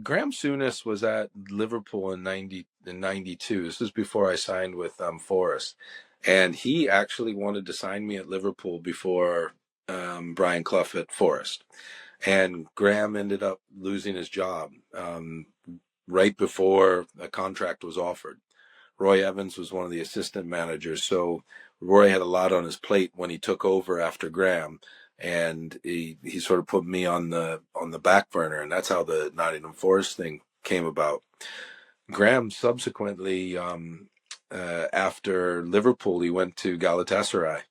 Graeme Souness was at Liverpool in '92. This was before I signed with Forest, and he actually wanted to sign me at Liverpool before Brian Clough at Forest. And Graham ended up losing his job right before a contract was offered. Roy Evans was one of the assistant managers, so Roy had a lot on his plate when he took over after Graham, and he sort of put me on the back burner, and that's how the Nottingham Forest thing came about. Graham subsequently, after Liverpool, he went to Galatasaray,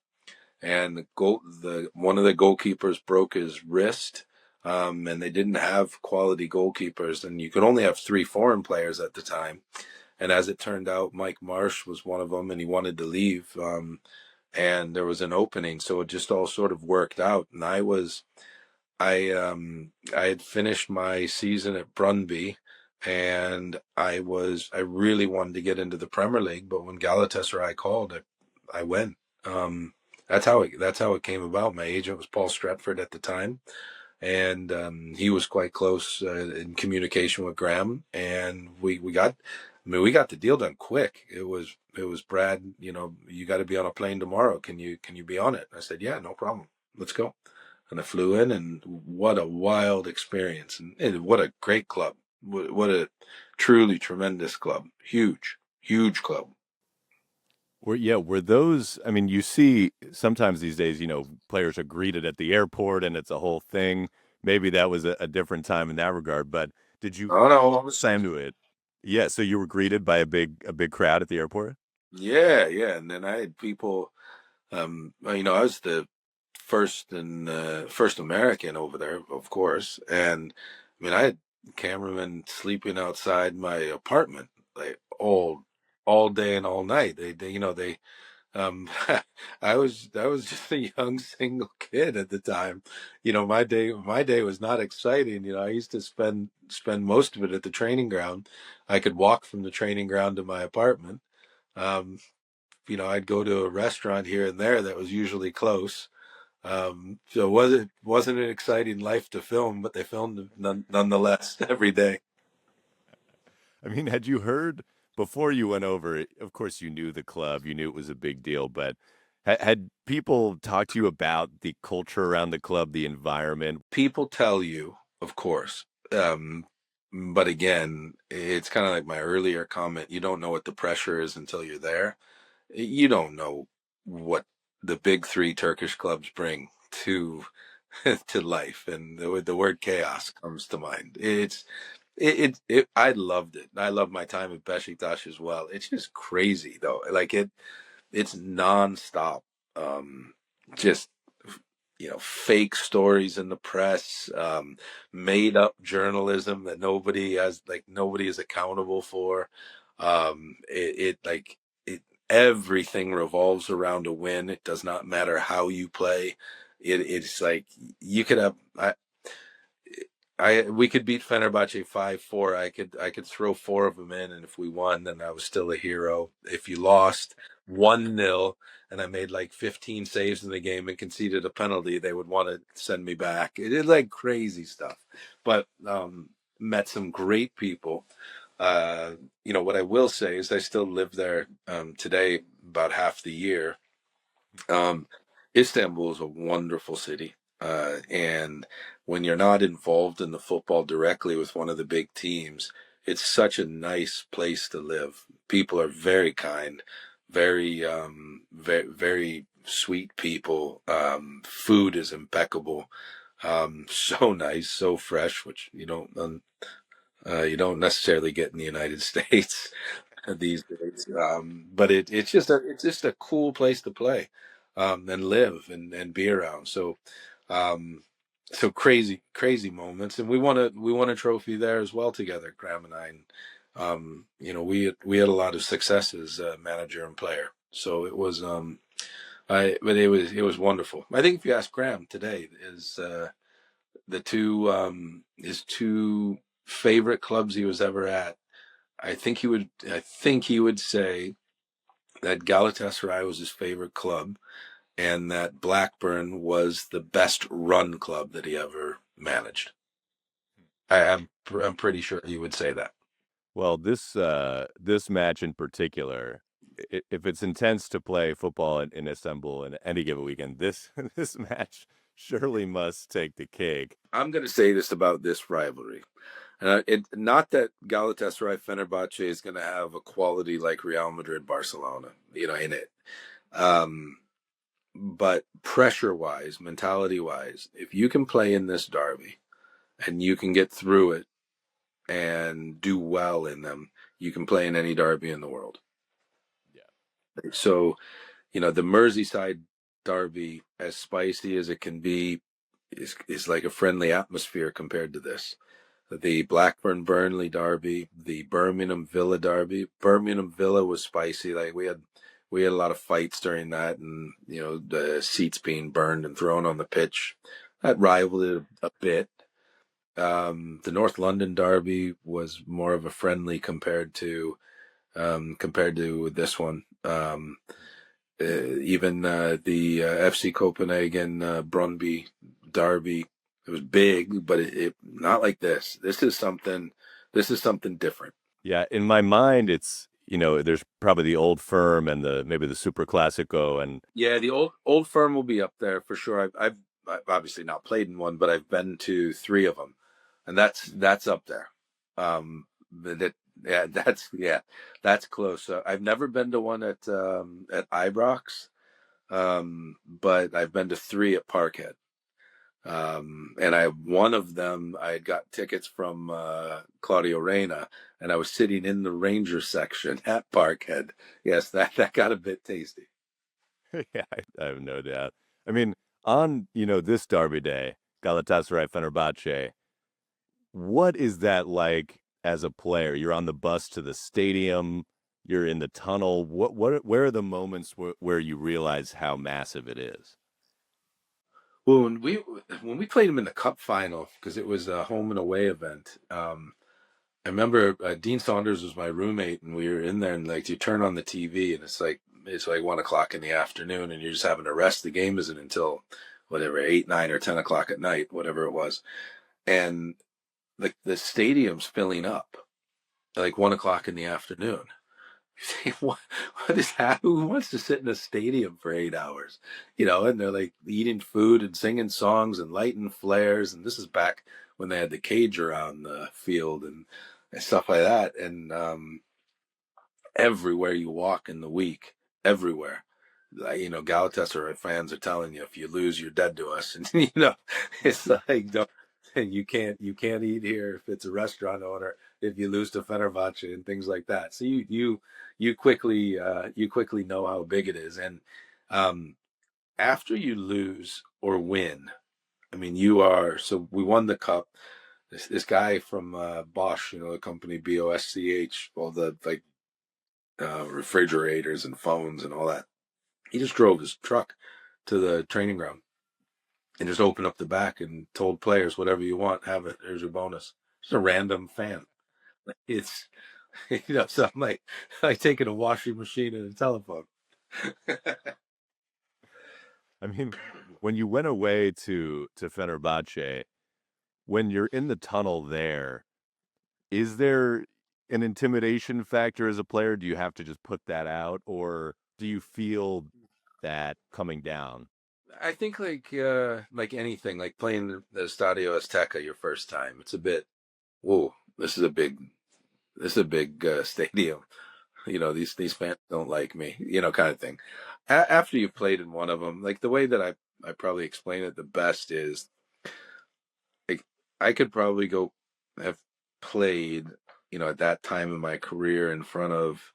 and one of the goalkeepers broke his wrist. And they didn't have quality goalkeepers, and you could only have 3 foreign players at the time. And as it turned out, Mike Marsh was one of them, and he wanted to leave. And there was an opening, so it just all sort of worked out. And I had finished my season at Brøndby, and I really wanted to get into the Premier League. But when Galatasaray called, I went. That's how it came about. My agent was Paul Stretford at the time, and he was quite close in communication with Graham, and we got the deal done quick. It was Brad, you got to be on a plane tomorrow. Can you be on it? I said, yeah, no problem. Let's go. And I flew in, and what a wild experience, and what a great club. What a truly tremendous club. Huge club. Were those, I mean, you see sometimes these days, players are greeted at the airport and it's a whole thing. Maybe that was a different time in that regard, but did you Oh no, I was, Sam to it? Yeah, so you were greeted by a big crowd at the airport? yeah. And then I had people, I was the first American over there, of course. And I mean, I had cameramen sleeping outside my apartment like all day and all night. They I was just a young single kid at the time. My day was not exciting. I used to spend most of it at the training ground. I could walk from the training ground to my apartment. Um, I'd go to a restaurant here and there that was usually close. So it wasn't an exciting life to film, but they filmed nonetheless every day. I mean, had you heard before you went over, of course you knew the club, you knew it was a big deal, but had people talked to you about the culture around the club, the environment? People tell you, of course, but again, it's kind of like my earlier comment. You don't know what the pressure is until you're there. You don't know what the big 3 Turkish clubs bring to to life, and the word chaos comes to mind. I loved it. I love my time at Besiktas as well. It's just crazy though. Like it's nonstop. Just fake stories in the press, made up journalism that nobody is accountable for. Everything revolves around a win. It does not matter how you play. It's like you could have. We could beat Fenerbahçe 5-4. I could throw 4 of them in, and if we won, then I was still a hero. If you lost 1-0 and I made like 15 saves in the game and conceded a penalty, they would want to send me back. It is like crazy stuff. But met some great people. What I will say is I still live there today about half the year. Um, Istanbul is a wonderful city. And when you're not involved in the football directly with one of the big teams, it's such a nice place to live. People are very kind, very, very sweet people. Food is impeccable. So nice, so fresh, which you don't necessarily get in the United States these days. But it's just a cool place to play, and live and be around. Um, so crazy moments, and we won a trophy there as well together, Graham and I. And, we had a lot of success as manager and player. So it was but it was wonderful. I think if you ask Graham today, is his two favorite clubs he was ever at, I think he would say that Galatasaray was his favorite club, and that Blackburn was the best run club that he ever managed. I'm pretty sure you would say that. Well, this match in particular, if it's intense to play football in Istanbul in any given weekend, this this match surely must take the cake. I'm going to say this about this rivalry. Not that Galatasaray Fenerbahce is going to have a quality like Real Madrid Barcelona, in it. Um, but pressure wise, mentality wise, if you can play in this derby and you can get through it and do well in them, you can play in any derby in the world. Yeah. So, the Merseyside derby, as spicy as it can be, is like a friendly atmosphere compared to this. The Blackburn Burnley derby, the Birmingham Villa derby. Birmingham Villa was spicy. Like we had a lot of fights during that, and the seats being burned and thrown on the pitch. That rivaled it a bit. The North London derby was more of a friendly compared to this one. Even the FC Copenhagen Brøndby derby, it was big, but it not like this. This is something. This is something different. Yeah, in my mind, it's there's probably the Old Firm and the maybe the Super Classico, and Yeah, the old firm will be up there for sure. I've obviously not played in one, but I've been to three of them, and that's up there. That yeah, that's close. I've never been to one at Ibrox, but I've been to three at Parkhead. And one of them, I had got tickets from Claudio Reyna, and I was sitting in the Ranger section at Parkhead. Yes, that got a bit tasty. yeah, I have no doubt. I mean, on this Derby day, Galatasaray Fenerbahce, what is that like as a player? You're on the bus to the stadium, you're in the tunnel. Where are the moments where you realize how massive it is? Well, when we played them in the Cup final, because it was a home and away event. I remember Dean Saunders was my roommate, and we were in there, and like you turn on the TV, and it's like 1 o'clock in the afternoon, and you're just having to rest. The game isn't until whatever 8, 9, or 10 o'clock at night, whatever it was, and like the stadium's filling up like 1 o'clock in the afternoon. What is that? Who wants to sit in a stadium for 8 hours? And they're like eating food and singing songs and lighting flares. And this is back when they had the cage around the field and stuff like that. And everywhere you walk in the week, everywhere. Like, Galatasaray fans are telling you if you lose, you're dead to us, and it's like don't, and you can't eat here if it's a restaurant owner if you lose to Fenerbahce and things like that. So you quickly know how big it is, and um, after you lose or win, I mean you are. So we won the cup. This guy from Bosch, the company Bosch, all the like refrigerators and phones and all that. He just drove his truck to the training ground and just opened up the back and told players, whatever you want, have it. Here's your bonus. Just a random fan. It's, so I'm like taking a washing machine and a telephone. I mean, when you went away to Fenerbahce, when you're in the tunnel there, is there an intimidation factor as a player? Do you have to just put that out, or do you feel that coming down? I think like anything, like playing the Estadio Azteca your first time, it's a bit, whoa, this is a big stadium. These fans don't like me, kind of thing. After you've played in one of them, like the way that I probably explain it the best is like I could probably go have played, at that time in my career in front of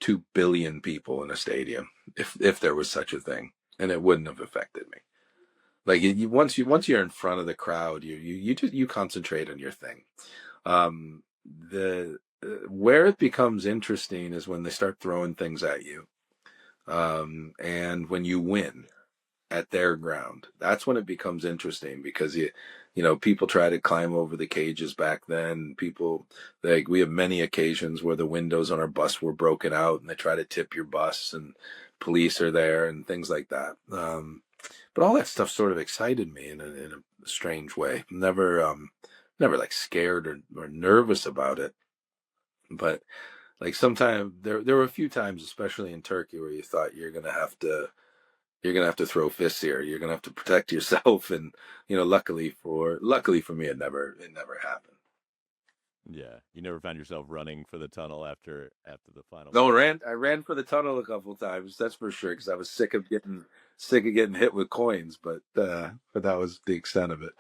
2 billion people in a stadium, if there was such a thing, and it wouldn't have affected me. Like once you're in front of the crowd, you concentrate on your thing. The Where it becomes interesting is when they start throwing things at you, and when you win at their ground. That's when it becomes interesting because people try to climb over the cages back then. People like we have many occasions where the windows on our bus were broken out and they try to tip your bus and police are there and things like that. But all that stuff sort of excited me in a strange way. Never never like scared or nervous about it, but like sometimes there were a few times, especially in Turkey, where you thought you're gonna have to throw fists here. You're gonna have to protect yourself, and luckily for me, it never happened. Yeah, you never found yourself running for the tunnel after the final No, play. I ran for the tunnel a couple times. That's for sure, because I was sick of getting hit with coins. But that was the extent of it.